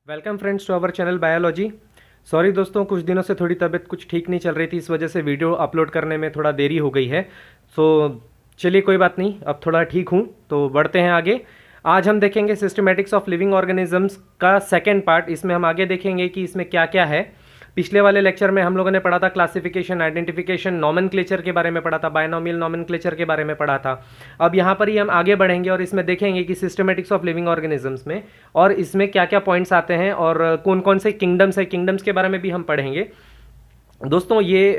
Welcome friends to our channel biology. Sorry दोस्तों, कुछ दिनों से थोड़ी तबीयत कुछ ठीक नहीं चल रही थी, इस वजह से वीडियो अपलोड करने में थोड़ा देरी हो गई है। चलिए कोई बात नहीं, अब थोड़ा ठीक हूँ तो बढ़ते हैं आगे। आज हम देखेंगे सिस्टमेटिक्स ऑफ लिविंग ऑर्गेनिजम्स का सेकेंड पार्ट। इसमें हम आगे देखेंगे कि इसमें क्या क्या है। पिछले वाले लेक्चर में हम लोगों ने पढ़ा था क्लासिफिकेशन, आइडेंटिफिकेशन, नॉमेनक्लेचर के बारे में पढ़ा था, बायनोमियल नॉमेनक्लेचर के बारे में पढ़ा था। अब यहाँ पर ही हम आगे बढ़ेंगे और इसमें देखेंगे कि सिस्टमेटिक्स ऑफ लिविंग ऑर्गेनिजम्स में और इसमें क्या क्या पॉइंट्स आते हैं और कौन कौन से किंगडम्स है, किंगडम्स के बारे में भी हम पढ़ेंगे। दोस्तों ये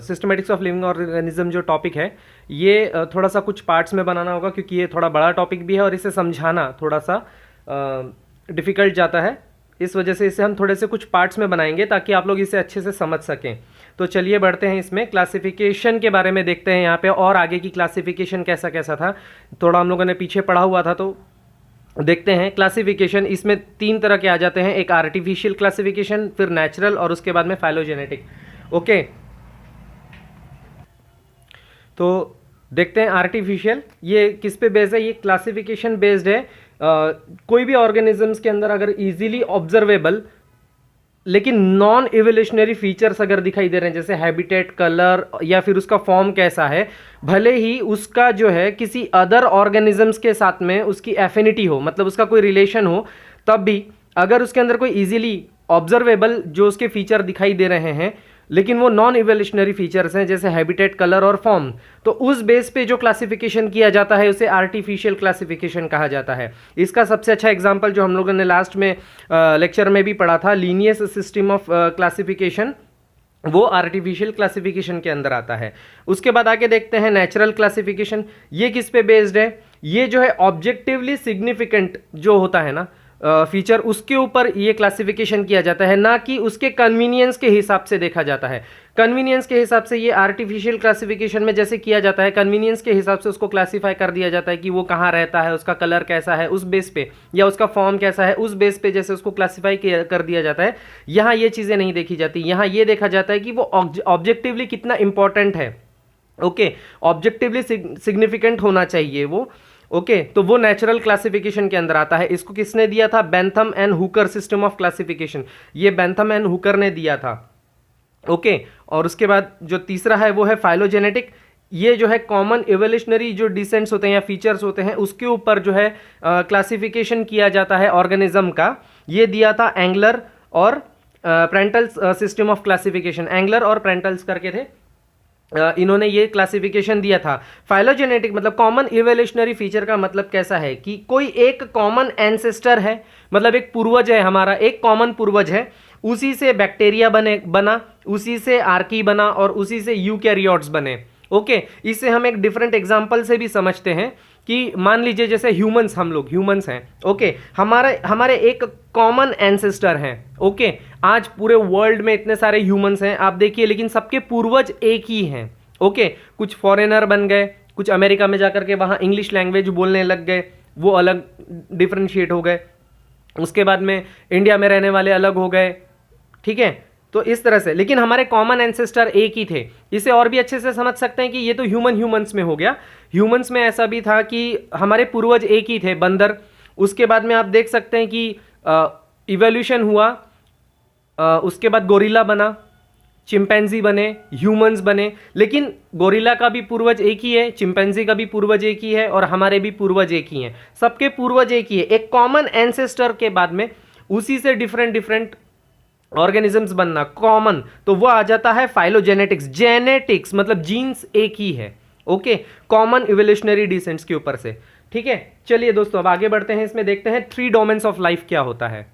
सिस्टमेटिक्स ऑफ लिविंग ऑर्गेनिज्म जो टॉपिक है ये थोड़ा सा कुछ पार्ट्स में बनाना होगा, क्योंकि ये थोड़ा बड़ा टॉपिक भी है और इसे समझाना थोड़ा सा डिफ़िकल्ट जाता है। इस वजह से इसे हम थोड़े से कुछ पार्ट्स में बनाएंगे ताकि आप लोग इसे अच्छे से समझ सकें। तो चलिए बढ़ते हैं, इसमें क्लासिफिकेशन के बारे में देखते हैं यहाँ पे, और आगे की क्लासिफिकेशन कैसा कैसा था थोड़ा हम लोगों ने पीछे पढ़ा हुआ था, तो देखते हैं। क्लासिफिकेशन इसमें तीन तरह के आ जाते हैं, एक आर्टिफिशियल क्लासिफिकेशन, फिर नेचुरल और उसके बाद में फाइलोजेनेटिक। ओके, तो देखते हैं आर्टिफिशियल ये किस पे बेस्ड है। ये क्लासिफिकेशन बेस्ड है। कोई भी ऑर्गेनिजम्स के अंदर अगर इजीली ऑब्जर्वेबल लेकिन नॉन इवोल्यूशनरी फीचर्स अगर दिखाई दे रहे हैं, जैसे हैबिटेट, कलर या फिर उसका फॉर्म कैसा है, भले ही उसका जो है किसी अदर ऑर्गेनिजम्स के साथ में उसकी एफिनिटी हो, मतलब उसका कोई रिलेशन हो, तब भी अगर उसके अंदर कोई इजीली ऑब्जर्वेबल जो उसके फीचर दिखाई दे रहे हैं लेकिन वो नॉन इवोल्यूशनरी फीचर्स हैं, जैसे हैबिटेट, कलर और फॉर्म, तो उस बेस पे जो क्लासिफिकेशन किया जाता है उसे आर्टिफिशियल क्लासिफिकेशन कहा जाता है। इसका सबसे अच्छा एग्जांपल जो हम लोगों ने लास्ट में लेक्चर में भी पढ़ा था, लीनियस सिस्टम ऑफ क्लासिफिकेशन, वो आर्टिफिशियल क्लासिफिकेशन के अंदर आता है। उसके बाद आगे देखते हैं नेचुरल क्लासिफिकेशन। ये किस पे बेस्ड है? ये जो है ऑब्जेक्टिवली सिग्निफिकेंट जो होता है ना फीचर, उसके ऊपर ये क्लासिफिकेशन किया जाता है, ना कि उसके कन्वीनियंस के हिसाब से देखा जाता है। कन्वीनियंस के हिसाब से ये आर्टिफिशियल क्लासिफिकेशन में जैसे किया जाता है, कन्वीनियंस के हिसाब से उसको क्लासीफाई कर दिया जाता है कि वो कहाँ रहता है, उसका कलर कैसा है उस बेस पे, या उसका फॉर्म कैसा है उस बेस पे जैसे उसको क्लासीफाई कर दिया जाता है। यहाँ ये चीज़ें नहीं देखी जाती, यहाँ ये देखा जाता है कि वो ऑब्जेक्टिवली कितना इंपॉर्टेंट है। ओके, ऑब्जेक्टिवली सिग्निफिकेंट होना चाहिए वो। ओके, तो वो नेचुरल क्लासिफिकेशन के अंदर आता है। इसको किसने दिया था? Bentham and Hooker system of classification, ये बेंथम एंड हुकर ने दिया था। ओके, और उसके बाद जो तीसरा है वो है फाइलोजेनेटिक। ये जो है कॉमन इवोल्यूशनरी जो डिसेंट्स होते हैं या फीचर्स होते हैं उसके ऊपर जो है क्लासिफिकेशन किया जाता है ऑर्गेनिज्म का। ये दिया था एंगलर और प्रेंटल्स सिस्टम ऑफ क्लासिफिकेशन, एंगलर और प्रेंटल्स करके थे, इन्होंने ये क्लासिफिकेशन दिया था। फाइलोजेनेटिक मतलब कॉमन इवोल्यूशनरी फीचर का मतलब कैसा है कि कोई एक कॉमन एंसेस्टर है, मतलब एक पूर्वज है हमारा, एक कॉमन पूर्वज है, उसी से बैक्टीरिया बना, उसी से आर्की बना और उसी से यूकैरियोट्स बने। ओके, इससे हम एक डिफरेंट एग्जांपल से भी समझते हैं कि मान लीजिए जैसे ह्यूमंस, हम लोग ह्यूमंस हैं। ओके, हमारे एक कॉमन एंसेस्टर हैं। ओके, आज पूरे वर्ल्ड में इतने सारे ह्यूमंस हैं आप देखिए, लेकिन सबके पूर्वज एक ही हैं। ओके, कुछ फॉरेनर बन गए, कुछ अमेरिका में जाकर के वहाँ इंग्लिश लैंग्वेज बोलने लग गए, वो अलग डिफ्रेंशिएट हो गए। उसके बाद में इंडिया में रहने वाले अलग हो गए, ठीक है। तो इस तरह से, लेकिन हमारे कॉमन एंसेस्टर एक ही थे। इसे और भी अच्छे से समझ सकते हैं कि ये तो ह्यूमंस में हो गया। ह्यूमंस में ऐसा भी था कि हमारे पूर्वज एक ही थे, बंदर। उसके बाद में आप देख सकते हैं कि इवोल्यूशन हुआ, उसके बाद गोरिल्ला बना, चिंपैंजी बने, ह्यूमंस बने, लेकिन गोरिल्ला का भी पूर्वज एक ही है, चिंपैंजी का भी पूर्वज एक ही है और हमारे भी पूर्वज एक ही हैं। सबके पूर्वज एक ही है। एक कॉमन एंसेस्टर के बाद में उसी से डिफरेंट ऑर्गेनिजम्स बनना कॉमन, तो वो आ जाता है फाइलोजेनेटिक्स। जेनेटिक्स मतलब जीन्स एक ही है। ओके, कॉमन इवोल्यूशनरी डिसेंट्स के ऊपर से, ठीक है। चलिए दोस्तों अब आगे बढ़ते हैं, इसमें देखते हैं 3 डोमेन्स ऑफ लाइफ क्या होता है।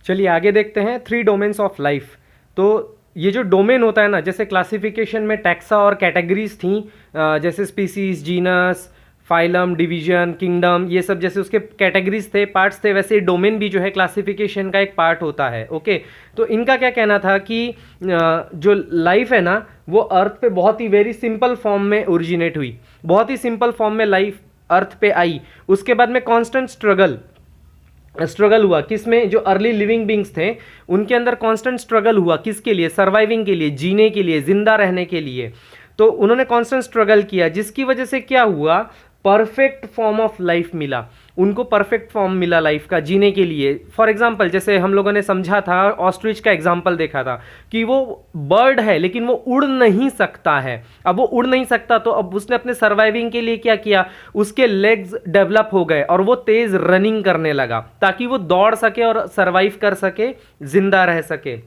चलिए आगे देखते हैं 3 डोमेन्स ऑफ लाइफ। तो ये जो डोमेन होता है ना, जैसे क्लासिफिकेशन में टैक्सा और कैटेगरीज थी, जैसे species, genus, phylum, division, kingdom, ये सब जैसे उसके कैटेगरीज थे, पार्ट्स थे, वैसे डोमेन भी जो है क्लासिफिकेशन का एक पार्ट होता है। ओके, तो इनका क्या कहना था कि जो लाइफ है ना वो अर्थ पे बहुत ही वेरी सिंपल फॉर्म में ओरिजिनेट हुई, बहुत ही सिंपल फॉर्म में लाइफ अर्थ पे आई। उसके बाद में कॉन्स्टेंट स्ट्रगल हुआ, किसमें? जो अर्ली लिविंग बींग्स थे उनके अंदर कॉन्स्टेंट स्ट्रगल हुआ, किसके लिए? सर्वाइविंग के लिए, जीने के लिए, जिंदा रहने के लिए। तो उन्होंने कॉन्स्टेंट स्ट्रगल किया, जिसकी वजह से क्या हुआ? परफेक्ट फॉर्म ऑफ लाइफ मिला। उनको परफेक्ट फॉर्म मिला लाइफ का जीने के लिए। फॉर एग्जांपल जैसे हम लोगों ने समझा था, ऑस्ट्रिच का एग्जांपल देखा था कि वो बर्ड है लेकिन वो उड़ नहीं सकता है। अब वो उड़ नहीं सकता तो अब उसने अपने सर्वाइविंग के लिए क्या किया, उसके लेग्स डेवलप हो गए और वो तेज रनिंग करने लगा ताकि वो दौड़ सके और सर्वाइव कर सके, जिंदा रह सके।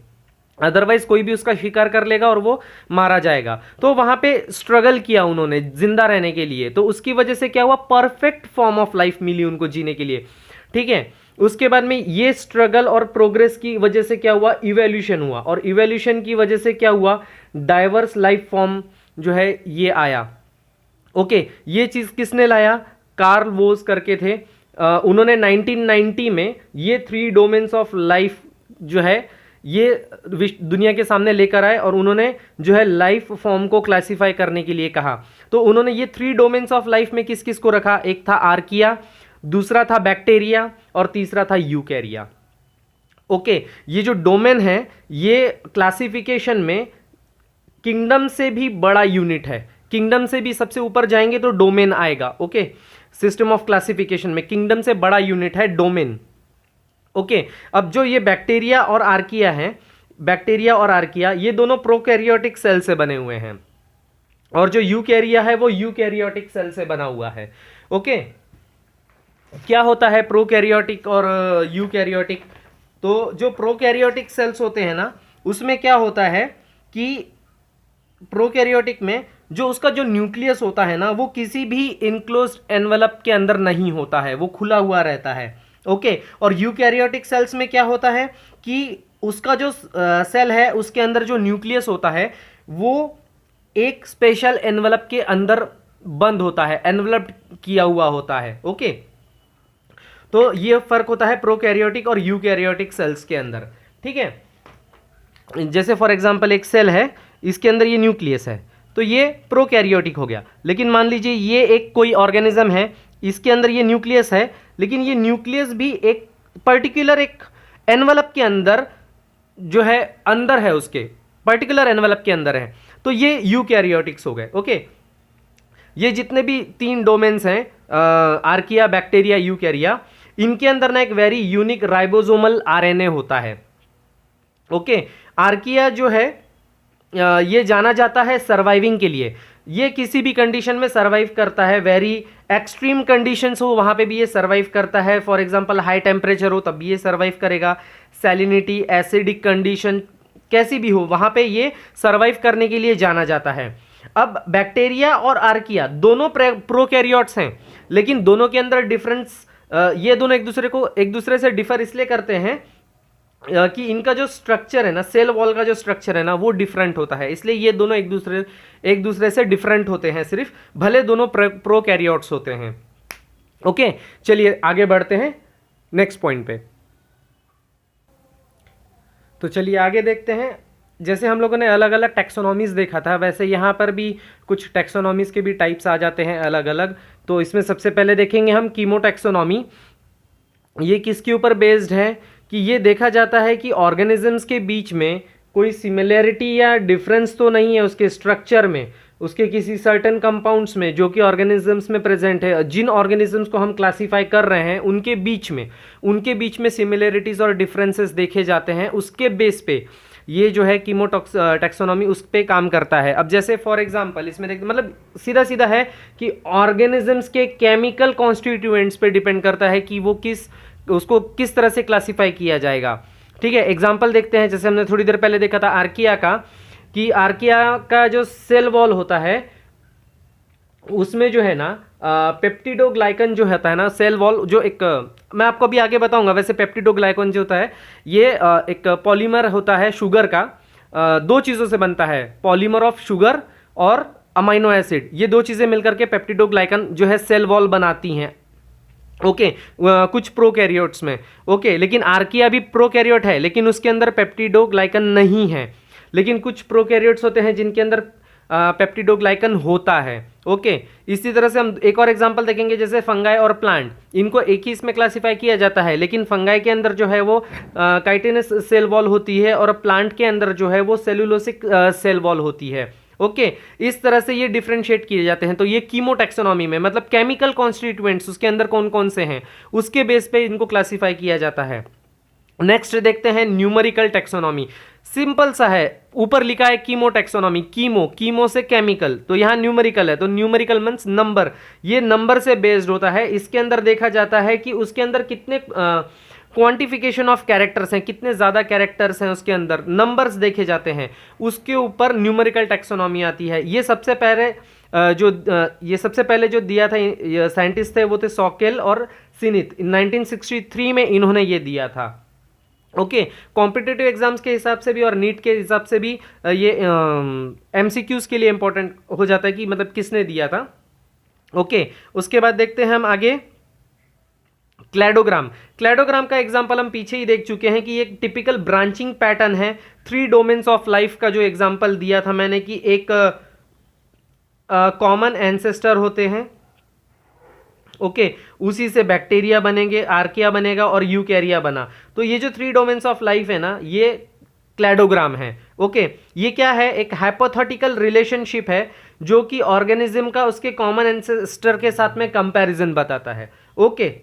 अदरवाइज कोई भी उसका शिकार कर लेगा और वो मारा जाएगा। तो वहां पे स्ट्रगल किया उन्होंने जिंदा रहने के लिए, तो उसकी वजह से क्या हुआ, परफेक्ट फॉर्म ऑफ लाइफ मिली उनको जीने के लिए। ठीक है, उसके बाद में ये स्ट्रगल और प्रोग्रेस की वजह से क्या हुआ, इवोल्यूशन हुआ, और इवोल्यूशन की वजह से क्या हुआ, डाइवर्स लाइफ फॉर्म जो है ये आया। ओके, ये चीज किसने लाया, कार्ल वोज करके थे। उन्होंने 1990 में ये 3 डोमेन्स ऑफ लाइफ जो है ये दुनिया के सामने लेकर आए और उन्होंने जो है लाइफ फॉर्म को क्लासिफाई करने के लिए कहा। तो उन्होंने ये 3 डोमेन्स ऑफ लाइफ में किस किस को रखा, एक था आर्किया, दूसरा था बैक्टीरिया और तीसरा था यूकैरिया। ओके, ये जो डोमेन है ये क्लासिफिकेशन में किंगडम से भी बड़ा यूनिट है। किंगडम से भी सबसे ऊपर जाएंगे तो डोमेन आएगा। ओके, सिस्टम ऑफ क्लासिफिकेशन में किंगडम से बड़ा यूनिट है डोमेन। ओके, अब जो ये बैक्टीरिया और आर्किया है, बैक्टीरिया और आर्किया ये दोनों प्रोकैरियोटिक सेल से बने हुए हैं और जो यूकैरिया है वो यूकैरियोटिक सेल से बना हुआ है। ओके, क्या होता है प्रोकैरियोटिक और यूकैरियोटिक, तो जो प्रोकैरियोटिक सेल्स होते हैं ना उसमें क्या होता है कि प्रोकैरियोटिक में जो उसका जो न्यूक्लियस होता है ना वो किसी भी इनक्लोज्ड एनवेलप के अंदर नहीं होता है, वो खुला हुआ रहता है। ओके, और यूकैरियोटिक सेल्स में क्या होता है कि उसका जो सेल है उसके अंदर जो न्यूक्लियस होता है वो एक स्पेशल एनवेलप के अंदर बंद होता है, एनवेलप किया हुआ होता है। ओके, तो ये फर्क होता है प्रोकैरियोटिक और यूकैरियोटिक सेल्स के अंदर। ठीक है, जैसे फॉर एग्जांपल एक सेल है, इसके अंदर ये न्यूक्लियस है तो ये प्रोकैरियोटिक हो गया। लेकिन मान लीजिए ये एक कोई ऑर्गेनिज्म है, इसके अंदर ये न्यूक्लियस है लेकिन ये न्यूक्लियस भी एक पर्टिकुलर एक एनवेलप के अंदर जो है, अंदर है, उसके पर्टिकुलर एनवेलप के अंदर है, तो ये यूकैरियोटिक्स हो गए। ओके, ये जितने भी 3 डोमेन्स हैं, आर्किया, बैक्टीरिया, यूकैरिया, इनके अंदर ना एक वेरी यूनिक राइबोसोमल आरएनए होता है। ओके, आर्किया जो है ये जाना जाता है सर्वाइविंग के लिए, ये किसी भी कंडीशन में सर्वाइव करता है, वेरी एक्सट्रीम कंडीशंस हो वहाँ पे भी ये सर्वाइव करता है। फॉर एग्जांपल हाई टेम्परेचर हो तब भी ये सर्वाइव करेगा, सैलिनिटी, एसिडिक कंडीशन कैसी भी हो वहाँ पे ये सर्वाइव करने के लिए जाना जाता है। अब बैक्टीरिया और आर्किया दोनों प्रोकैरियोट्स हैं लेकिन दोनों के अंदर डिफरेंस, ये दोनों एक दूसरे से डिफर इसलिए करते हैं कि इनका जो स्ट्रक्चर है ना, सेल वॉल का जो स्ट्रक्चर है ना वो डिफरेंट होता है, इसलिए ये दोनों एक दूसरे से डिफरेंट होते हैं, सिर्फ भले दोनों प्रोकैरियोट्स होते हैं। ओके, चलिए आगे बढ़ते हैं नेक्स्ट पॉइंट पे। तो चलिए आगे देखते हैं, जैसे हम लोगों ने अलग अलग टैक्सोनॉमीज देखा था वैसे यहाँ पर भी कुछ टैक्सोनॉमीज के भी टाइप्स आ जाते हैं अलग अलग। तो इसमें सबसे पहले देखेंगे हम कीमोटैक्सोनॉमी। ये किसके ऊपर बेस्ड है कि ये देखा जाता है कि ऑर्गेनिजम्स के बीच में कोई सिमिलैरिटी या डिफरेंस तो नहीं है उसके स्ट्रक्चर में, उसके किसी सर्टेन कंपाउंड्स में जो कि ऑर्गेनिजम्स में प्रेजेंट है। जिन ऑर्गेनिजम्स को हम क्लासीफाई कर रहे हैं उनके बीच में सिमिलैरिटीज और डिफरेंसेस देखे जाते हैं, उसके बेस पे ये जो है कीमोटैक्सोनॉमी उस पे काम करता है। अब जैसे फॉर एग्जांपल इसमें देखते मतलब सीधा सीधा है कि ऑर्गेनिजम्स के केमिकल कॉन्स्टिट्यूएंट्स पे डिपेंड करता है कि वो उसको किस तरह से क्लासिफाई किया जाएगा। ठीक है, एग्जांपल देखते हैं, जैसे हमने थोड़ी देर पहले देखा था आर्किया का, कि आर्किया का जो सेल वॉल होता है उसमें जो है ना पेप्टिडोग्लाइकन जो होता है ना, सेल वॉल जो एक मैं आपको अभी आगे बताऊंगा। वैसे पेप्टिडोग्लाइकन जो होता है ये एक पॉलीमर होता है शुगर का, 2 चीज़ों से बनता है, पॉलीमर ऑफ शुगर और अमाइनो एसिड, ये 2 चीज़ें मिलकर के पेप्टिडोग्लाइकन जो है सेल वॉल बनाती हैं। ओके, कुछ प्रोकैरियोट्स में। ओके, लेकिन आर्किया भी प्रोकैरियोट है लेकिन उसके अंदर पेप्टिडोग्लाइकन नहीं है, लेकिन कुछ प्रोकैरियोट्स होते हैं जिनके अंदर पेप्टिडोग्लाइकन होता है। ओके, इसी तरह से हम एक और एग्जांपल देखेंगे, जैसे फंगाई और प्लांट, इनको एक ही इसमें क्लासिफाई किया जाता है, लेकिन फंगाई के अंदर जो है वो काइटिनस सेल वॉल होती है और प्लांट के अंदर जो है वो सेलुलोसिक सेल वॉल होती है। ओके इस तरह से ये डिफरेंशिएट किए जाते हैं। तो ये कीमोटैक्सोनॉमी में मतलब केमिकल कॉन्स्टिट्यूएंट्स उसके अंदर कौन कौन से हैं उसके बेस पे इनको क्लासिफाई किया जाता है। नेक्स्ट देखते हैं न्यूमेरिकल टैक्सोनॉमी। सिंपल सा है, ऊपर लिखा है कीमो टैक्सोनॉमी, कीमो से केमिकल, तो यहाँ न्यूमेरिकल है, तो न्यूमेरिकल मींस नंबर, ये नंबर से बेस्ड होता है। इसके अंदर देखा जाता है कि उसके अंदर कितने क्वांटिफिकेशन ऑफ कैरेक्टर्स हैं, कितने ज़्यादा कैरेक्टर्स हैं उसके अंदर, नंबर्स देखे जाते हैं, उसके ऊपर न्यूमेरिकल टैक्सोनॉमी आती है। ये सबसे पहले जो दिया था साइंटिस्ट थे वो थे सॉकेल और सिनिथ, 1963 में इन्होंने ये दिया था। ओके कॉम्पिटिटिव एग्जाम्स के हिसाब से भी और नीट के हिसाब से भी ये एमसीक्यूज के लिए इंपॉर्टेंट हो जाता है कि मतलब किसने दिया था। ओके उसके बाद देखते हैं हम आगे क्लैडोग्राम का एग्जांपल हम पीछे ही देख चुके हैं कि एक टिपिकल ब्रांचिंग पैटर्न है। 3 डोमेन्स ऑफ लाइफ का जो एग्जांपल दिया था मैंने कि एक कॉमन एंसेस्टर होते हैं, ओके उसी से बैक्टीरिया बनेंगे, आर्किया बनेगा और यूकैरिया बना। तो ये जो 3 डोमेन्स ऑफ लाइफ है ना, ये क्लैडोग्राम है। ओके ये क्या है, एक हाइपोथेटिकल रिलेशनशिप है जो कि ऑर्गेनिज्म का उसके कॉमन एंसेस्टर के साथ में कंपैरिजन बताता है। ओके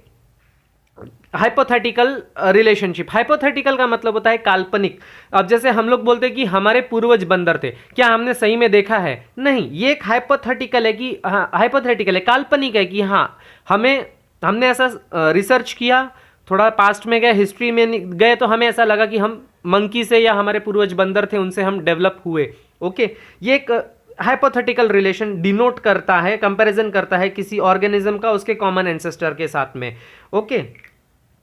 हाइपोथेटिकल रिलेशनशिप, हाइपोथेटिकल का मतलब होता है काल्पनिक। अब जैसे हम लोग बोलते हैं कि हमारे पूर्वज बंदर थे, क्या हमने सही में देखा है? नहीं, ये एक हाइपोथेटिकल है कि हाँ हाइपोथेटिकल है, काल्पनिक है कि हाँ हमने ऐसा रिसर्च किया, थोड़ा पास्ट में गए, हिस्ट्री में गए, तो हमें ऐसा लगा कि हम मंकी से या हमारे पूर्वज बंदर थे उनसे हम डेवलप हुए। ओके ये एक हाइपोथेटिकल रिलेशन डिनोट करता है, कंपैरिजन करता है किसी ऑर्गेनिज्म का उसके कॉमन एंसेस्टर के साथ में। ओके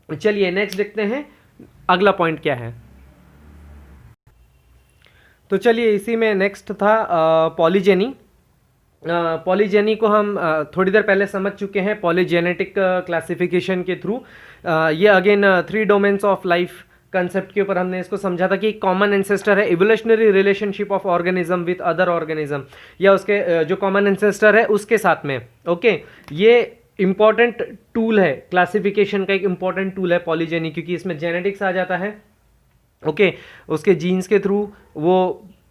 चलिए नेक्स्ट देखते हैं अगला पॉइंट क्या है। तो चलिए इसी में नेक्स्ट था पॉलीजेनी। पॉलीजेनी को हम थोड़ी देर पहले समझ चुके हैं पॉलीजेनेटिक क्लासिफिकेशन के थ्रू। ये again 3 domains of life concept के ऊपर हमने इसको समझा था कि कॉमन एंसेस्टर है, evolutionary relationship of organism with other organism, या उसके जो कॉमन एंसेस्टर है उसके साथ में। ओके ये इंपॉर्टेंट टूल है, क्लासिफिकेशन का एक इंपॉर्टेंट टूल है पॉलीजेनी, क्योंकि इसमें जेनेटिक्स आ जाता है। ओके उसके जीन्स के थ्रू वो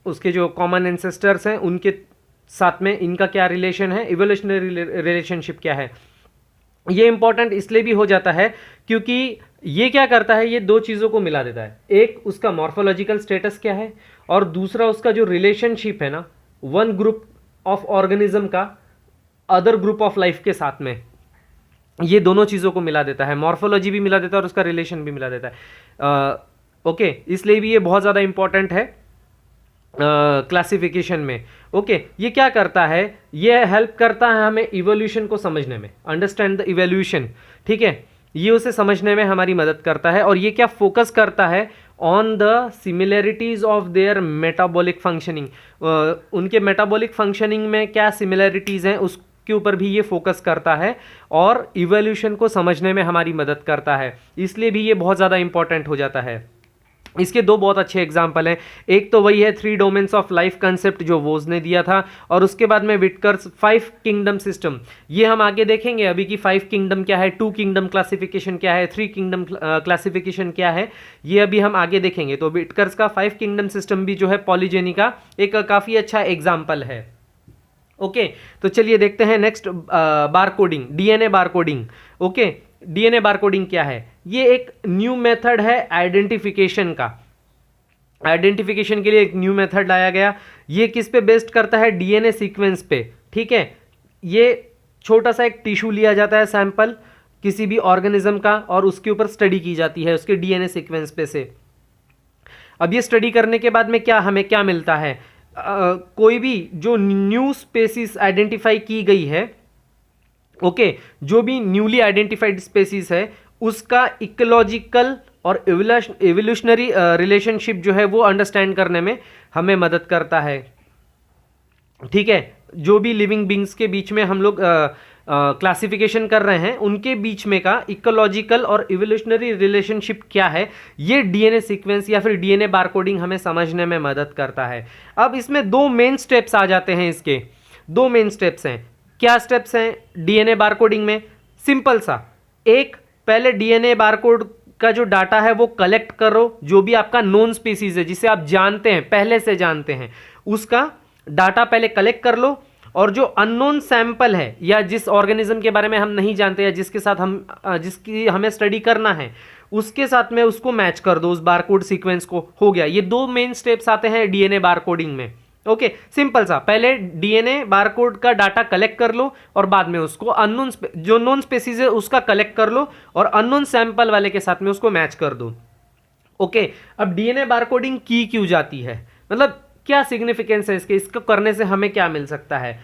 उसके जो कॉमन एंसेस्टर्स हैं उनके साथ में इनका क्या रिलेशन है, इवोल्यूशनरी रिलेशनशिप क्या है। ये इंपॉर्टेंट इसलिए भी हो जाता है क्योंकि ये क्या करता है, ये 2 चीज़ों को मिला देता है। एक उसका मॉर्फोलॉजिकल स्टेटस क्या है और दूसरा उसका जो रिलेशनशिप है ना वन ग्रुप ऑफ ऑर्गेनिज्म का अदर ग्रुप ऑफ लाइफ के साथ में, ये दोनों चीज़ों को मिला देता है, मॉर्फोलॉजी भी मिला देता है और उसका रिलेशन भी मिला देता है। ओके इसलिए भी ये बहुत ज़्यादा इंपॉर्टेंट है क्लासिफिकेशन में। ओके ये क्या करता है, ये हेल्प करता है हमें इवोल्यूशन को समझने में, अंडरस्टैंड द इवोल्यूशन। ठीक है ये उसे समझने में हमारी मदद करता है। और ये क्या फोकस करता है, on the similarities of their metabolic functioning, उनके मेटाबॉलिक फंक्शनिंग में क्या सिमिलैरिटीज हैं उसके ऊपर भी ये फोकस करता है और इवोल्यूशन को समझने में हमारी मदद करता है। इसलिए भी ये बहुत ज़्यादा इंपॉर्टेंट हो जाता है। इसके 2 बहुत अच्छे एग्जाम्पल हैं। एक तो वही है 3 डोमेन्स ऑफ लाइफ कंसेप्ट जो वोज ने दिया था, और उसके बाद में विटकर्स 5 किंगडम सिस्टम। ये हम आगे देखेंगे अभी कि 5 किंगडम क्या है, 2 किंगडम क्लासिफिकेशन क्या है, 3 किंगडम क्लासिफिकेशन क्या है, ये अभी हम आगे देखेंगे। तो विटकर्स का 5 किंगडम सिस्टम भी जो है पॉलीजेनी का एक काफ़ी अच्छा एग्जाम्पल है। ओके तो चलिए देखते हैं next barcoding, DNA barcoding. Okay DNA barcoding क्या है, ये एक न्यू मेथड है आइडेंटिफिकेशन का। आइडेंटिफिकेशन के लिए एक न्यू मेथड लाया गया। ये किस पे बेस्ड करता है, डीएनए सीक्वेंस पे। ठीक है ये छोटा सा एक टिश्यू लिया जाता है सैंपल किसी भी ऑर्गेनिज्म का और उसके ऊपर स्टडी की जाती है उसके डीएनए सीक्वेंस पे से। अब ये स्टडी करने के बाद में हमें क्या मिलता है, कोई भी जो न्यू स्पेसीज आइडेंटिफाई की गई है, ओके जो भी न्यूली आइडेंटिफाइड स्पेसीज है उसका इकोलॉजिकल और एवोल्यूशनरी रिलेशनशिप जो है वो अंडरस्टैंड करने में हमें मदद करता है। ठीक है जो भी लिविंग बींग्स के बीच में हम लोग क्लासिफिकेशन कर रहे हैं उनके बीच में का इकोलॉजिकल और इवोल्यूशनरी रिलेशनशिप क्या है, ये डीएनए सीक्वेंस या फिर डीएनए बारकोडिंग हमें समझने में मदद करता है। अब इसमें 2 मेन स्टेप्स आ जाते हैं, इसके 2 मेन स्टेप्स हैं। क्या स्टेप्स हैं डीएनए बारकोडिंग में, सिंपल सा, एक पहले डीएनए बारकोड का जो डाटा है वो कलेक्ट करो, जो भी आपका नोन स्पीसीज है जिसे आप जानते हैं पहले से जानते हैं उसका डाटा पहले कलेक्ट कर लो, और जो अननोन सैंपल है या जिस ऑर्गेनिज्म के बारे में हम नहीं जानते या जिसके साथ जिसकी हमें स्टडी करना है उसके साथ में उसको मैच कर दो, उस बारकोड सीक्वेंस को। हो गया। ये दो मेन स्टेप्स आते हैं डीएनए बारकोडिंग में। ओके, सिंपल सा। पहले डीएनए बारकोड का डाटा कलेक्ट कर लो और बाद में उसको अननोन जो नोन स्पेसीज है उसका कलेक्ट कर लो और अननोन सैंपल वाले के साथ में उसको मैच कर दो। ओके, अब डीएनए बारकोडिंग की क्यों जाती है, मतलब क्या सिग्निफिकेंस है इसके, इसको करने से हमें क्या मिल सकता है।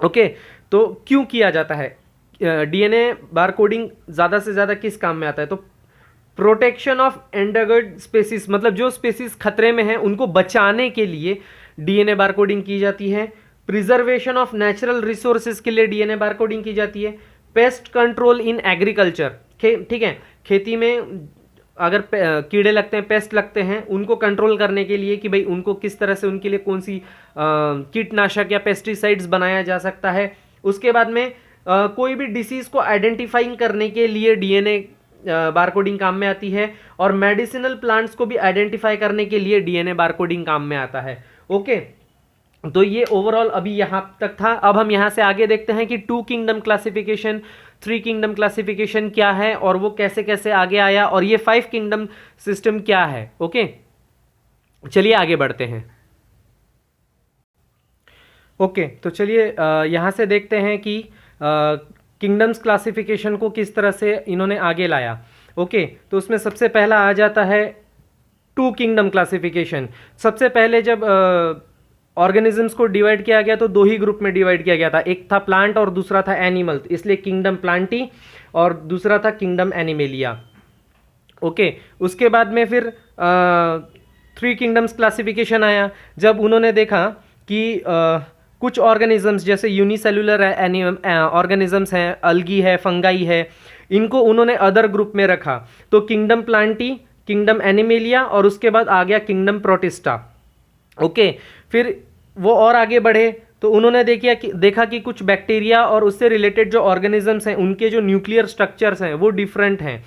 ओके, तो क्यों किया जाता है डीएनए बारकोडिंग, ज़्यादा से ज़्यादा किस काम में आता है, तो प्रोटेक्शन ऑफ एंडेंजर्ड स्पेसीज, मतलब जो स्पेसीज खतरे में हैं उनको बचाने के लिए डीएनए बारकोडिंग की जाती है। प्रिजर्वेशन ऑफ नेचुरल रिसोर्सेज के लिए डीएनए बारकोडिंग की जाती है। पेस्ट कंट्रोल इन एग्रीकल्चर, ठीक है, खेती में अगर कीड़े लगते हैं, पेस्ट लगते हैं, उनको कंट्रोल करने के लिए कि भाई उनको किस तरह से, उनके लिए कौन सी कीटनाशक या पेस्टिसाइड्स बनाया जा सकता है। उसके बाद में कोई भी डिसीज को आइडेंटिफाइंग करने के लिए डीएनए बारकोडिंग काम में आती है, और मेडिसिनल प्लांट्स को भी आइडेंटिफाई करने के लिए डीएनए बारकोडिंग काम में आता है। ओके, तो ये ओवरऑल अभी यहाँ तक था। अब हम यहाँ से आगे देखते हैं कि 2 किंगडम क्लासिफिकेशन, 3 किंगडम क्लासिफिकेशन क्या है और वो कैसे कैसे आगे आया, और ये 5 किंगडम सिस्टम क्या है। ओके, चलिए आगे बढ़ते हैं। ओके, तो चलिए यहाँ से देखते हैं कि किंगडम्स क्लासिफिकेशन को किस तरह से इन्होंने आगे लाया। ओके, तो उसमें सबसे पहला आ जाता है 2 किंगडम क्लासिफिकेशन। सबसे पहले जब ऑर्गेनिजम्स को डिवाइड किया गया तो 2 ही ग्रुप में डिवाइड किया गया था, एक था प्लांट और दूसरा था एनिमल, इसलिए किंगडम प्लांटी और दूसरा था किंगडम एनिमेलिया। ओके, उसके बाद में फिर 3 किंगडम्स क्लासिफिकेशन आया, जब उन्होंने देखा कि कुछ ऑर्गेनिजम्स जैसे यूनिसेलुलर ऑर्गेनिजम्स हैं, अल्गी है, फंगाई है, इनको उन्होंने अदर ग्रुप में रखा। तो किंगडम प्लांटी, किंगडम एनिमेलिया और उसके बाद आ गया किंगडम प्रोटिस्टा। ओके, फिर वो और आगे बढ़े तो उन्होंने देखा कि कुछ बैक्टीरिया और उससे रिलेटेड जो ऑर्गेनिजम्स हैं उनके जो न्यूक्लियर स्ट्रक्चर्स हैं वो डिफरेंट हैं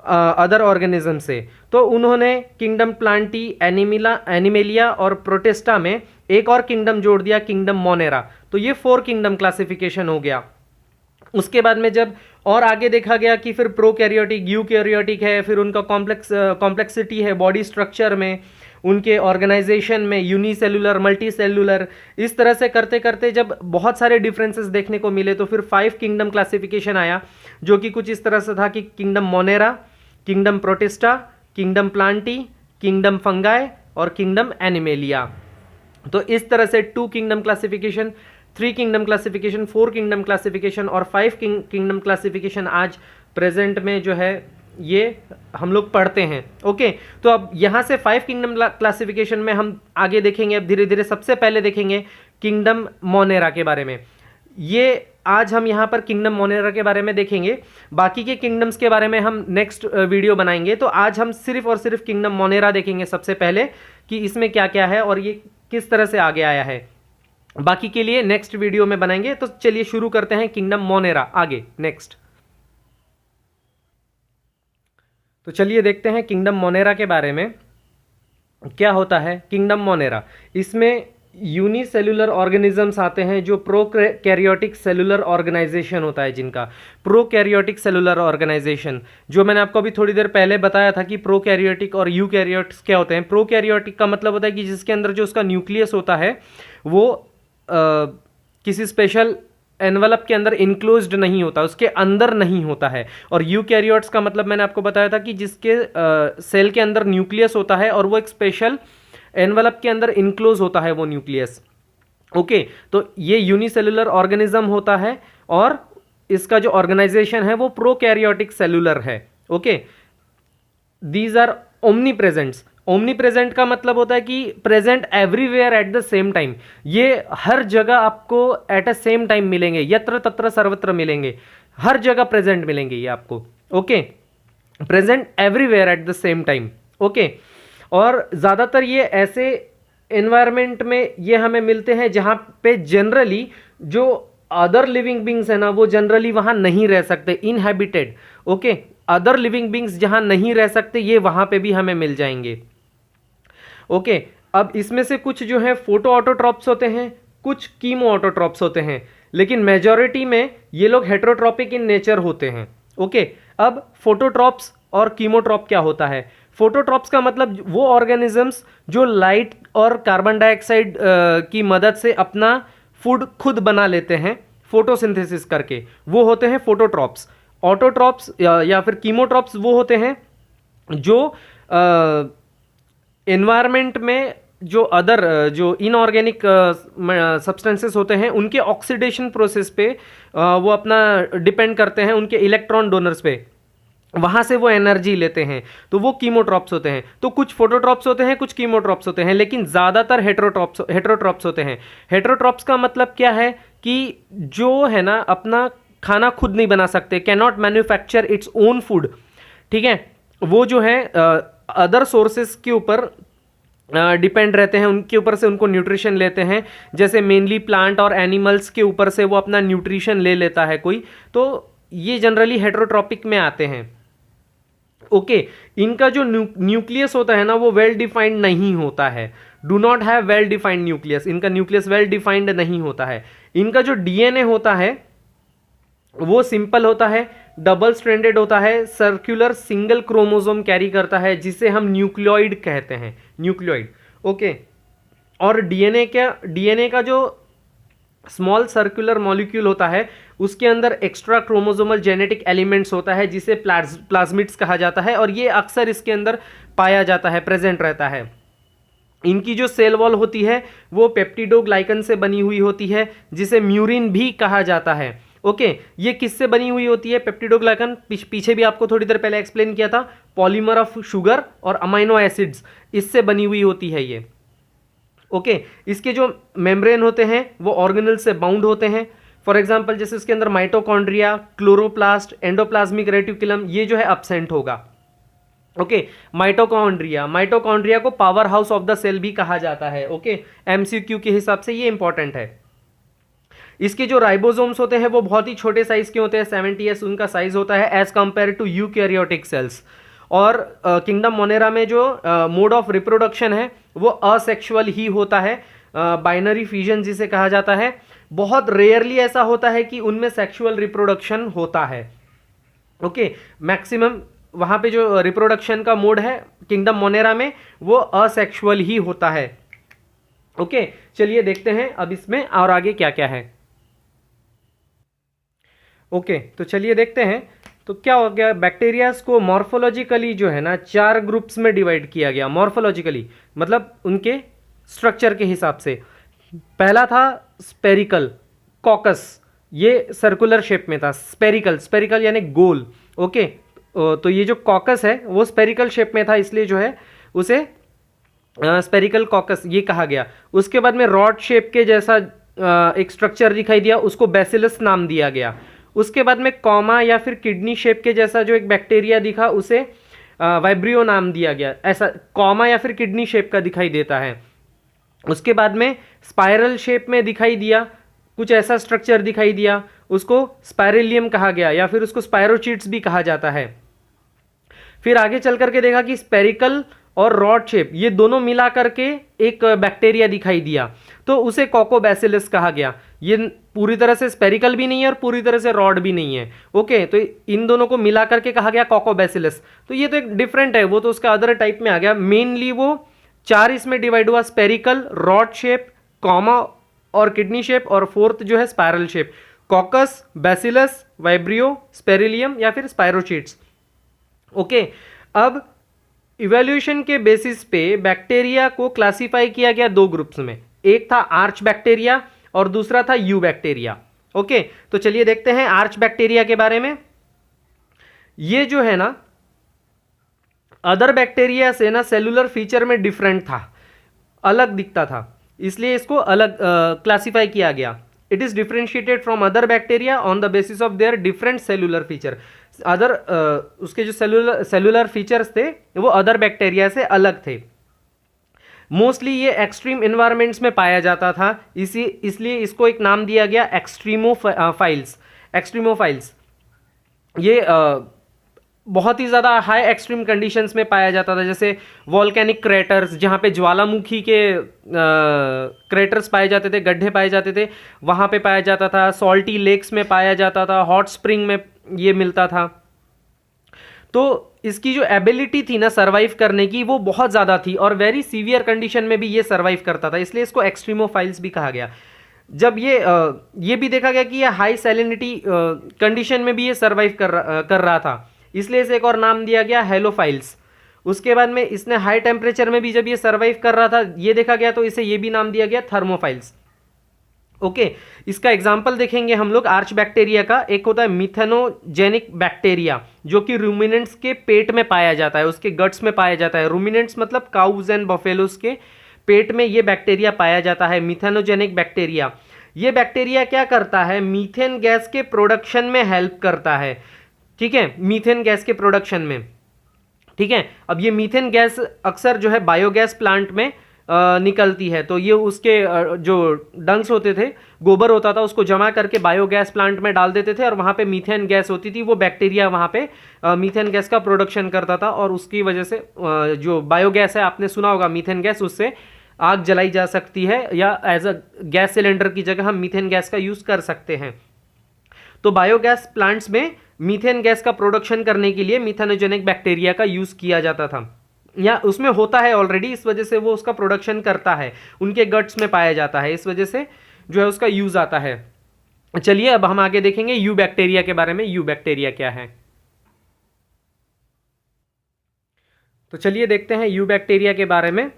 अदर ऑर्गेनिज्म से। तो उन्होंने किंगडम प्लांटी, एनिमेलिया और प्रोटिस्टा में एक और किंगडम जोड़ दिया, किंगडम मोनेरा। तो ये 4 किंगडम क्लासिफिकेशन हो गया। उसके बाद में जब और आगे देखा गया कि फिर प्रोकैरियोटिक, यूकैरियोटिक है, फिर उनका कॉम्प्लेक्सिटी है बॉडी स्ट्रक्चर में, उनके ऑर्गेनाइजेशन में, यूनिसेलुलर, मल्टी सेलुलर, इस तरह से करते करते जब बहुत सारे डिफरेंसेस देखने को मिले तो फिर 5 किंगडम क्लासिफिकेशन आया, जो कि कुछ इस तरह से था कि kingdom Monera, kingdom protista, kingdom Plantae, kingdom fungi और किंगडम एनिमेलिया। तो इस तरह से 2 kingdom classification, 3 kingdom classification, 4 kingdom classification और 5 किंगडम क्लासिफिकेशन आज प्रेजेंट में जो है ये हम लोग पढ़ते हैं। ओके, तो अब यहाँ से 5 किंगडम क्लासिफिकेशन में हम आगे देखेंगे, अब धीरे धीरे। सबसे पहले देखेंगे किंगडम मोनेरा के बारे में। ये आज हम यहाँ पर किंगडम मोनेरा के बारे में देखेंगे, बाकी के किंगडम्स के बारे में हम नेक्स्ट वीडियो बनाएंगे। तो आज हम सिर्फ और सिर्फ किंगडम मोनेरा देखेंगे सबसे पहले कि इसमें क्या क्या है और ये किस तरह से आगे आया है। बाकी के लिए नेक्स्ट वीडियो में बनाएंगे। तो चलिए शुरू करते हैं किंगडम मोनेरा आगे नेक्स्ट। तो चलिए देखते हैं किंगडम मोनेरा के बारे में क्या होता है। किंगडम मोनेरा, इसमें यूनिसेलुलर ऑर्गेनिजम्स आते हैं जो प्रोकैरियोटिक सेलुलर ऑर्गेनाइजेशन होता है जिनका। प्रोकैरियोटिक सेलुलर ऑर्गेनाइजेशन जो मैंने आपको अभी थोड़ी देर पहले बताया था कि प्रोकैरियोटिक और यूकैरियोट्स क्या होते हैं। प्रोकैरियोटिक का मतलब होता है कि जिसके अंदर जो उसका न्यूक्लियस होता है वो किसी स्पेशल एनवलप के अंदर इनक्लोज्ड नहीं होता, उसके अंदर नहीं होता है। और यूकैरियोट्स का मतलब मैंने आपको बताया था कि जिसके सेल के अंदर न्यूक्लियस होता है और वो एक स्पेशल एनवलप के अंदर इनक्लोज होता है वो न्यूक्लियस। ओके, तो ये यूनिसेलुलर ऑर्गेनिज्म होता है और इसका जो ऑर्गेनाइजेशन है वो प्रोकैरियोटिक सेलुलर है। Okay, these are omnipresents. Omnipresent का मतलब होता है कि present everywhere at the same time. ये हर जगह आपको एट अ सेम टाइम मिलेंगे, यत्र तत्र सर्वत्र मिलेंगे, हर जगह प्रेजेंट मिलेंगे ये आपको। Okay, present everywhere at the same time. Okay, और ज़्यादातर ये ऐसे एनवायरनमेंट में ये हमें मिलते हैं जहाँ पे जनरली जो अदर लिविंग बींग्स है ना वो जनरली वहाँ नहीं रह सकते, inhabited. Okay, other living beings जहाँ नहीं रह सकते ये वहाँ पे भी हमें मिल जाएंगे। ओके, अब इसमें से कुछ जो है फोटो ऑटोट्रॉप्स होते हैं, कुछ कीमो ऑटोट्रॉप्स होते हैं, लेकिन मेजॉरिटी में ये लोग हेटेरोट्रॉपिक इन नेचर होते हैं। ओके, अब फोटोट्रॉप्स और कीमोट्रॉप क्या होता है? फोटोट्रॉप्स का मतलब वो ऑर्गेनिजम्स जो लाइट और कार्बन डाइऑक्साइड की मदद से अपना फूड खुद बना लेते हैं फोटोसिंथेसिस करके, वो होते हैं फोटोट्रॉप्स। ऑटोट्रॉप्स या फिर कीमोट्रॉप्स वो होते हैं जो एनवायरनमेंट में जो अदर जो इनऑर्गेनिक सब्सटेंसेस होते हैं उनके ऑक्सीडेशन प्रोसेस पे वो अपना डिपेंड करते हैं उनके इलेक्ट्रॉन डोनर्स पे, वहां से वो एनर्जी लेते हैं, तो वो कीमोट्रॉप्स होते हैं। तो कुछ फोटोट्रॉप्स होते हैं, कुछ कीमोट्रॉप्स होते हैं, लेकिन ज़्यादातर हेटेरोट्रॉप्स होते हैं। हेटेरोट्रॉप्स का मतलब क्या है कि जो है ना अपना खाना खुद नहीं बना सकते, can not manufacture its own food, ठीक है, वो जो है अदर सोर्सेस के ऊपर डिपेंड रहते हैं, उनके ऊपर से उनको न्यूट्रिशन लेते हैं, जैसे मेनली प्लांट और एनिमल्स के ऊपर से वो अपना न्यूट्रिशन ले लेता है कोई, तो ये जनरली हेटेरोट्रॉपिक में आते हैं। ओके, इनका जो न्यूक्लियस होता है ना वो वेल डिफाइंड नहीं होता है, do not have well defined nucleus, इनका न्यूक्लियस वेल डिफाइंड नहीं होता है। इनका जो डीएनए होता है वो सिंपल होता है, डबल स्ट्रैंडेड होता है, सर्कुलर सिंगल क्रोमोसोम कैरी करता है, जिसे हम न्यूक्लियोइड कहते हैं, न्यूक्लियोइड। ओके, और डीएनए का जो स्मॉल सर्कुलर मॉलिक्यूल होता है उसके अंदर एक्स्ट्रा क्रोमोसोमल जेनेटिक एलिमेंट्स होता है जिसे प्लाज्मिड्स कहा जाता है, और ये अक्सर इसके अंदर पाया जाता है, प्रेजेंट रहता है। इनकी जो सेल वॉल होती है वो पेप्टिडोग्लाइकन से बनी हुई होती है, जिसे म्यूरिन भी कहा जाता है। ओके, ये किससे बनी हुई होती है पेप्टिडोग्लाइकन? पीछे भी आपको थोड़ी देर पहले एक्सप्लेन किया था, पॉलीमर ऑफ शुगर और अमाइनो एसिड्स, इससे बनी हुई होती है ये। ओके, इसके जो मेम्ब्रेन होते हैं वो ऑर्गेनल से बाउंड होते हैं। फॉर एग्जांपल जैसे इसके अंदर माइटोकॉन्ड्रिया, क्लोरोप्लास्ट, एंडोप्लाज्मिक रेटिकुलम, ये जो है अब्सेंट होगा। ओके, माइटोकॉन्ड्रिया को powerhouse of the cell भी कहा जाता है। ओके, एमसीक्यू के हिसाब से ये इंपॉर्टेंट है। इसके जो राइबोसोम्स होते हैं वो बहुत ही छोटे साइज के होते हैं, 70s उनका साइज होता है as compare to eukaryotic cells. और किंगडम मोनेरा में जो मोड ऑफ रिप्रोडक्शन है वो असेक्सुअल ही होता है, बाइनरी फिजन जिसे कहा जाता है। बहुत रेयरली ऐसा होता है कि उनमें सेक्सुअल रिप्रोडक्शन होता है। ओके, मैक्सिमम वहाँ पे जो रिप्रोडक्शन का मोड है किंगडम मोनेरा में वो असेक्सुअल ही होता है। ओके, चलिए देखते हैं अब इसमें और आगे क्या क्या है। ओके, तो चलिए देखते हैं। तो क्या हो गया, बैक्टीरियाज को मॉर्फोलॉजिकली जो है ना 4 ग्रुप्स में डिवाइड किया गया। मॉर्फोलॉजिकली मतलब उनके स्ट्रक्चर के हिसाब से। पहला था स्पेरिकल कॉकस, ये सर्कुलर शेप में था। स्पेरिकल यानी गोल। ओके, तो ये जो कॉकस है वो स्पेरिकल शेप में था, इसलिए जो है उसे स्पेरिकल कॉकस ये कहा गया। उसके बाद में रॉड शेप के जैसा एक स्ट्रक्चर दिखाई दिया, उसको बैसिलस नाम दिया गया। उसके बाद में कॉमा या फिर किडनी शेप के जैसा जो एक बैक्टीरिया दिखा उसे वाइब्रियो नाम दिया गया। ऐसा कॉमा या फिर किडनी शेप का दिखाई देता है। उसके बाद में स्पाइरल शेप में दिखाई दिया, कुछ ऐसा स्ट्रक्चर दिखाई दिया, उसको स्पाइरेलियम कहा गया या फिर उसको स्पायरोचीट्स भी कहा जाता है। फिर आगे चल करके देखा कि स्पेरिकल और रॉड शेप ये दोनों मिला करके एक बैक्टीरिया दिखाई दिया, तो उसे कोकोबैसिलस कहा गया। ये पूरी तरह से स्पेरिकल भी नहीं है और पूरी तरह से रॉड भी नहीं है। ओके, तो इन दोनों को मिला करके कहा गया कोकोबैसिलस। तो ये तो एक डिफरेंट है, वो तो उसका अदर टाइप में आ गया। मेनली वो 4 इसमें डिवाइड हुआ, स्पेरिकल, रॉड शेप, कॉमा और किडनी शेप, और फोर्थ जो है spiral shape, coccus, bacillus, vibrio, spirillum या फिर स्पायरोचीट्स। ओके, अब इवैल्यूएशन के बेसिस पे बैक्टीरिया को क्लासिफाई किया गया 2 ग्रुप्स में, एक था आर्च बैक्टीरिया और दूसरा था यू बैक्टीरिया। ओके, तो चलिए देखते हैं आर्च बैक्टीरिया के बारे में। ये जो है ना अदर बैक्टीरिया से ना सेलुलर फीचर में डिफरेंट था, अलग दिखता था, इसलिए इसको अलग क्लासिफाई किया गया। It is differentiated from other bacteria on the basis of their different cellular feature. Other उसके जो सेलुलर फीचर्स थे वो अदर बैक्टीरिया से अलग थे। मोस्टली ये एक्सट्रीम इन्वायरमेंट्स में पाया जाता था, इसलिए इसको एक नाम दिया गया एक्सट्रीमोफाइल्स। ये बहुत ही ज़्यादा हाई एक्सट्रीम कंडीशंस में पाया जाता था, जैसे वॉल्केनिक क्रेटर्स, जहाँ पे ज्वालामुखी के क्रेटर्स पाए जाते थे, गड्ढे पाए जाते थे, वहाँ पे पाया जाता था। सॉल्टी लेक्स में पाया जाता था, हॉट स्प्रिंग में ये मिलता था। तो इसकी जो एबिलिटी थी ना सर्वाइव करने की, वो बहुत ज़्यादा थी, और वेरी सीवियर कंडीशन में भी ये सर्वाइव करता था, इसलिए इसको एक्सट्रीमोफाइल्स भी कहा गया। जब ये भी देखा गया कि ये हाई सैलिनिटी कंडीशन में भी ये सर्वाइव कर रहा था, इसलिए इसे एक और नाम दिया गया हेलोफाइल्स। उसके बाद में इसने हाई टेम्परेचर में भी जब ये सर्वाइव कर रहा था, ये देखा गया, तो इसे ये भी नाम दिया गया थर्मोफाइल्स। ओके, इसका एग्जाम्पल देखेंगे हम लोग आर्च बैक्टीरिया का। एक होता है मिथेनोजेनिक बैक्टीरिया, जो कि रूमिनेंट्स के पेट में पाया जाता है, उसके गट्स में पाया जाता है। रूमिनेंट्स मतलब काउज एंड बफेलोस के पेट में ये बैक्टीरिया पाया जाता है, मिथेनोजेनिक बैक्टीरिया। ये बैक्टीरिया क्या करता है, मीथेन गैस के प्रोडक्शन में हेल्प करता है। ठीक है, मीथेन गैस के प्रोडक्शन में। ठीक है, अब ये मीथेन गैस अक्सर जो है बायोगैस प्लांट में निकलती है, तो ये उसके जो डंग्स होते थे, गोबर होता था, उसको जमा करके बायोगैस प्लांट में डाल देते थे, और वहाँ पे मीथेन गैस होती थी। वो बैक्टीरिया वहाँ पे मीथेन गैस का प्रोडक्शन करता था, और उसकी वजह से जो बायोगैस है, आपने सुना होगा मीथेन गैस, उससे आग जलाई जा सकती है, या एज अ गैस सिलेंडर की जगह हम मीथेन गैस का यूज़ कर सकते हैं। तो बायोगैस प्लांट्स में मीथेन गैस का प्रोडक्शन करने के लिए मिथेनोजेनिक बैक्टीरिया का यूज़ किया जाता था, या उसमें होता है ऑलरेडी, इस वजह से वो उसका प्रोडक्शन करता है, उनके गट्स में पाया जाता है, इस वजह से जो है उसका यूज़ आता है। चलिए अब हम आगे देखेंगे यू बैक्टीरिया के बारे में। यू बैक्टीरिया क्या है, तो चलिए देखते हैं यू बैक्टीरिया के बारे में।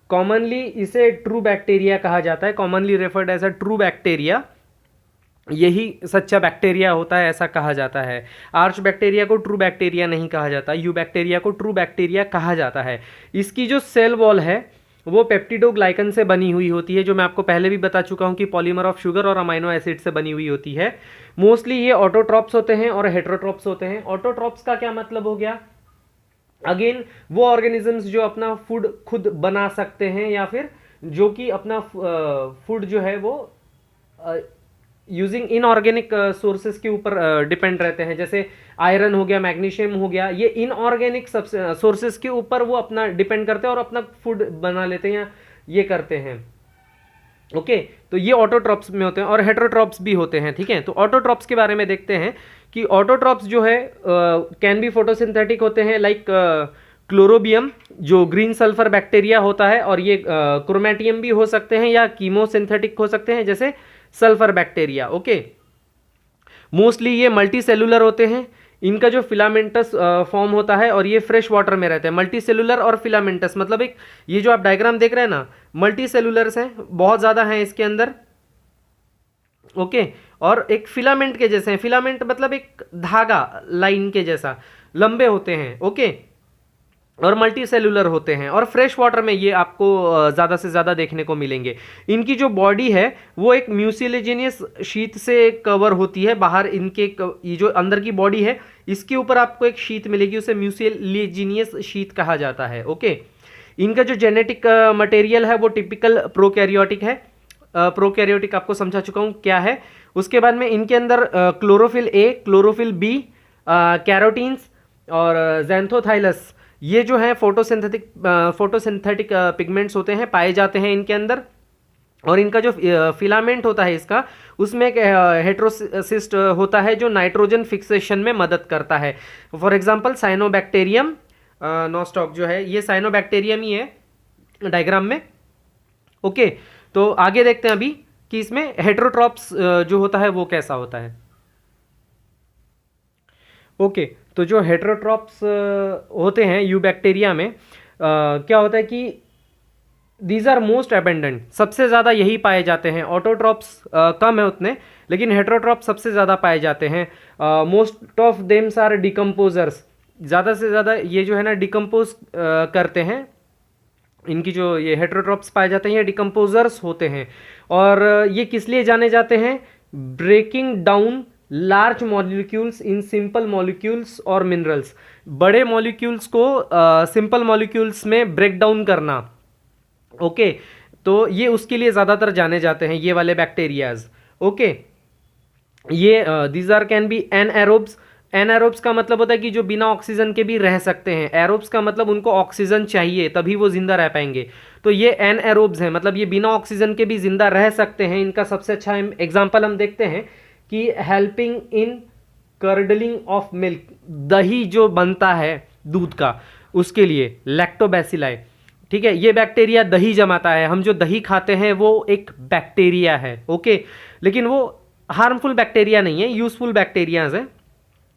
कॉमनली इसे ट्रू बैक्टीरिया कहा जाता है, commonly referred as a true bacteria. यही सच्चा बैक्टीरिया होता है, ऐसा कहा जाता है। आर्च बैक्टीरिया को ट्रू बैक्टीरिया नहीं कहा जाता, यू बैक्टीरिया को ट्रू बैक्टीरिया कहा जाता है। इसकी जो सेल वॉल है वो पेप्टिडोग्लाइकन से बनी हुई होती है, जो मैं आपको पहले भी बता चुका हूँ कि पॉलीमर ऑफ शुगर और अमाइनो एसिड से बनी हुई होती है। मोस्टली ये ऑटोट्रॉप्स होते हैं और हेट्रोट्रॉप्स होते हैं। ऑटोट्रॉप्स का क्या मतलब हो गया, अगेन वो ऑर्गेनिजम्स जो अपना फूड खुद बना सकते हैं, या फिर जो कि अपना फूड जो है वो यूजिंग इनऑर्गेनिक सोर्सेज के ऊपर डिपेंड रहते हैं। जैसे आयरन हो गया, मैग्नीशियम हो गया, ये इनऑर्गेनिक सोर्सेज के ऊपर वो अपना डिपेंड करते हैं और अपना फूड बना लेते हैं, ये करते हैं। ओके, तो ये ऑटोट्रॉप्स में होते हैं, और हेट्रोट्रॉप्स भी होते हैं। ठीक है, तो ऑटोट्रॉप्स के बारे में देखते हैं कि ऑटोट्रॉप्स जो है कैन बी फोटोसिंथेटिक होते हैं, लाइक क्लोरोबियम जो ग्रीन सल्फर बैक्टीरिया होता है, और ये क्रोमेटियम भी हो सकते हैं, या कीमोसिंथेटिक हो सकते हैं, जैसे सल्फर बैक्टीरिया। ओके, मोस्टली ये मल्टी सेलुलर होते हैं। इनका जो फिलामेंटस फॉर्म होता है, और ये फ्रेश वाटर में रहते हैं। मल्टी सेलुलर और फिलामेंटस मतलब एक, ये जो आप डायग्राम देख रहे हैं ना, मल्टी सेलुलर्स हैं, बहुत ज़्यादा हैं इसके अंदर। ओके, और एक फिलामेंट के जैसे हैं। फिलामेंट मतलब एक धागा लाइन के जैसा लंबे होते हैं। ओके, और मल्टी सेलुलर होते हैं, और फ्रेश वाटर में ये आपको ज़्यादा से ज़्यादा देखने को मिलेंगे। इनकी जो बॉडी है वो एक म्यूसिलेजिनियस शीट से कवर होती है। बाहर इनके ये जो अंदर की बॉडी है, इसके ऊपर आपको एक शीट मिलेगी, उसे म्यूसिलेजिनियस शीट कहा जाता है। ओके, इनका जो जेनेटिक मटेरियल है वो टिपिकल प्रोकैरियोटिक है। प्रोकैरियोटिक आपको समझा चुका हूँ क्या है। उसके बाद में इनके अंदर chlorophyll A, chlorophyll B, carotenes और ज़ैंथोथाइलस, ये जो है फोटोसिंथेटिक पिगमेंट्स होते हैं, पाए जाते हैं इनके अंदर। और इनका जो फिलामेंट होता है इसका, उसमें एक हेट्रोसिस्ट होता है जो नाइट्रोजन फिक्सेशन में मदद करता है। फॉर एग्जांपल साइनोबैक्टीरियम नोस्टॉक जो है, ये साइनोबैक्टीरियम ही है डायग्राम में। ओके, तो आगे देखते हैं अभी कि इसमें हेट्रोट्रॉप्स जो होता है वो कैसा होता है। ओके, तो जो हेट्रोट्रॉप्स होते हैं यू बैक्टीरिया में क्या होता है कि दीज आर मोस्ट अबेंडेंट, सबसे ज़्यादा यही पाए जाते हैं। ऑटोट्रॉप्स कम है उतने, लेकिन हेट्रोट्रॉप्स सबसे ज़्यादा पाए जाते हैं। मोस्ट ऑफ देम्स आर डिकम्पोजर्स, ज़्यादा से ज़्यादा ये जो है ना डिकम्पोज करते हैं। इनकी जो ये हेट्रोट्रॉप्स पाए जाते हैं ये डिकम्पोजर्स होते हैं। और ये किस लिए जाने जाते हैं, breaking down large molecules in simple molecules और मिनरल्स, बड़े मॉलिक्यूल्स को सिंपल मॉलिक्यूल्स में ब्रेक डाउन करना। ओके, तो ये उसके लिए ज़्यादातर जाने जाते हैं ये वाले बैक्टीरियाज। ओके, ये these are can be anaerobes, anaerobes का मतलब होता है कि जो बिना ऑक्सीजन के भी रह सकते हैं, एरोब्स का मतलब उनको ऑक्सीजन चाहिए तभी वो जिंदा रह पाएंगे। तो ये एनएरोब्स हैं, मतलब ये बिना ऑक्सीजन के भी जिंदा रह सकते हैं। इनका सबसे अच्छा एग्जाम्पल हम देखते हैं कि helping in curdling of milk, दही जो बनता है दूध का, उसके लिए लैक्टोबैसिलाई, ठीक है, ये बैक्टीरिया दही जमाता है। हम जो दही खाते हैं वो एक बैक्टीरिया है, ओके, लेकिन वो हार्मफुल बैक्टीरिया नहीं है, यूजफुल बैक्टीरियाज है,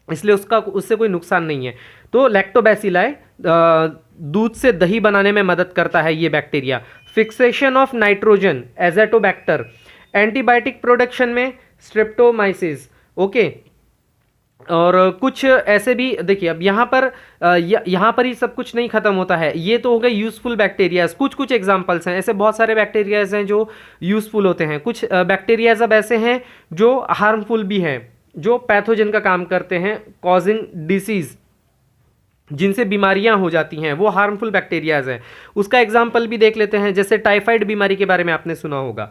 इसलिए उससे कोई नुकसान नहीं है। तो लैक्टोबैसिलाई दूध से दही बनाने में मदद करता है ये bacteria. Fixation of nitrogen, Azotobacter, antibiotic production में स्ट्रेप्टोमाइसिस, ओके। और कुछ ऐसे भी देखिए, अब यहाँ पर ही सब कुछ नहीं खत्म होता है। ये तो हो गए यूजफुल बैक्टीरियाज, कुछ एग्जांपल्स हैं, ऐसे बहुत सारे बैक्टीरियाज हैं जो यूजफुल होते हैं। कुछ बैक्टीरियाज अब ऐसे हैं जो हार्मफुल भी हैं, जो पैथोजन का काम करते हैं, कॉजिंग डिसीज, जिनसे बीमारियां हो जाती हैं, वो हार्मफुल बैक्टीरियाज हैं। उसका एग्जाम्पल भी देख लेते हैं, जैसे टाइफाइड बीमारी के बारे में आपने सुना होगा।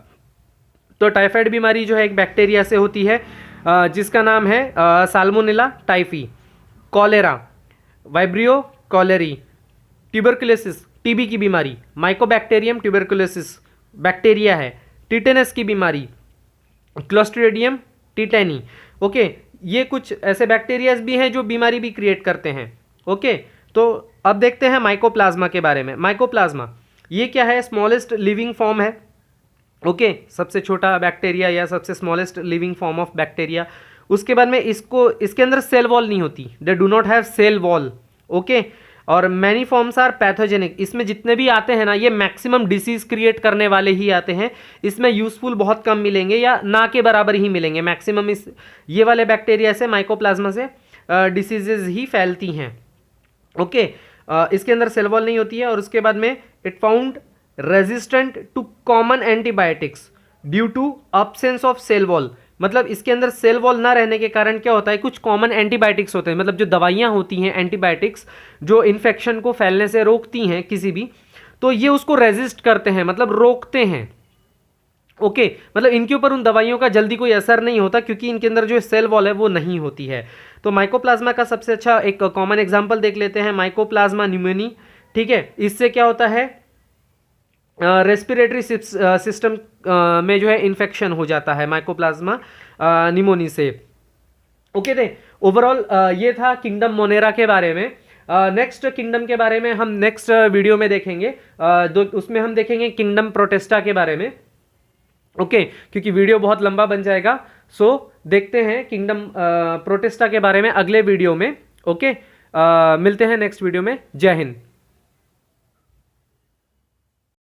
तो टाइफाइड बीमारी जो है एक बैक्टीरिया से होती है जिसका नाम है salmonella typhi. Cholera, vibrio cholerae, tuberculosis, TB की बीमारी, माइकोबैक्टीरियम ट्यूबरकुलोसिस बैक्टीरिया है। टिटेनस की बीमारी, क्लोस्ट्रिडियम टिटेनी, ओके। ये कुछ ऐसे बैक्टीरियाज भी हैं जो बीमारी भी क्रिएट करते हैं, ओके। तो अब देखते हैं माइकोप्लाज्मा के बारे में। माइकोप्लाज्मा ये क्या है? स्मॉलेस्ट लिविंग फॉर्म है, ओके, सबसे छोटा बैक्टीरिया या सबसे smallest living form of bacteria. उसके बाद में इसके अंदर सेल वॉल नहीं होती, they do not have cell wall, okay. और मैनी फॉर्म्स आर पैथोजेनिक, इसमें जितने भी आते हैं ना, ये मैक्सिमम डिसीज क्रिएट करने वाले ही आते हैं। इसमें यूजफुल बहुत कम मिलेंगे या ना के बराबर ही मिलेंगे मैक्सिमम। ये वाले बैक्टीरिया से, माइकोप्लाज्मा से डिसीजेज ही फैलती हैं, ओके। इसके अंदर सेल वॉल नहीं होती है। और उसके बाद में it found resistant to common antibiotics due to absence of cell wall, मतलब इसके अंदर सेल वॉल ना रहने के कारण क्या होता है, कुछ कॉमन एंटीबायोटिक्स होते हैं, मतलब जो दवाइयां होती हैं एंटीबायोटिक्स, जो इन्फेक्शन को फैलने से रोकती हैं किसी भी, तो ये उसको रेजिस्ट करते हैं, मतलब रोकते हैं, ओके। मतलब इनके ऊपर उन दवाइयों का जल्दी कोई असर नहीं होता क्योंकि इनके अंदर जो सेल वॉल है वो नहीं होती है। तो माइकोप्लाज्मा का सबसे अच्छा एक कॉमन एग्जाम्पल देख लेते हैं, माइकोप्लाज्मा न्यूमोनी, ठीक है। इससे क्या होता है, रेस्पिरेटरी सिस्टम में जो है इन्फेक्शन हो जाता है माइकोप्लाज्मा निमोनी से, ओके। थे ओवरऑल ये था किंगडम मोनेरा के बारे में। नेक्स्ट किंगडम के बारे में हम नेक्स्ट वीडियो में देखेंगे, उसमें हम देखेंगे किंगडम प्रोटेस्टा के बारे में, ओके, क्योंकि वीडियो बहुत लंबा बन जाएगा। सो देखते हैं किंगडम प्रोटेस्टा के बारे में अगले वीडियो में, ओके। मिलते हैं नेक्स्ट वीडियो में। जय हिंद।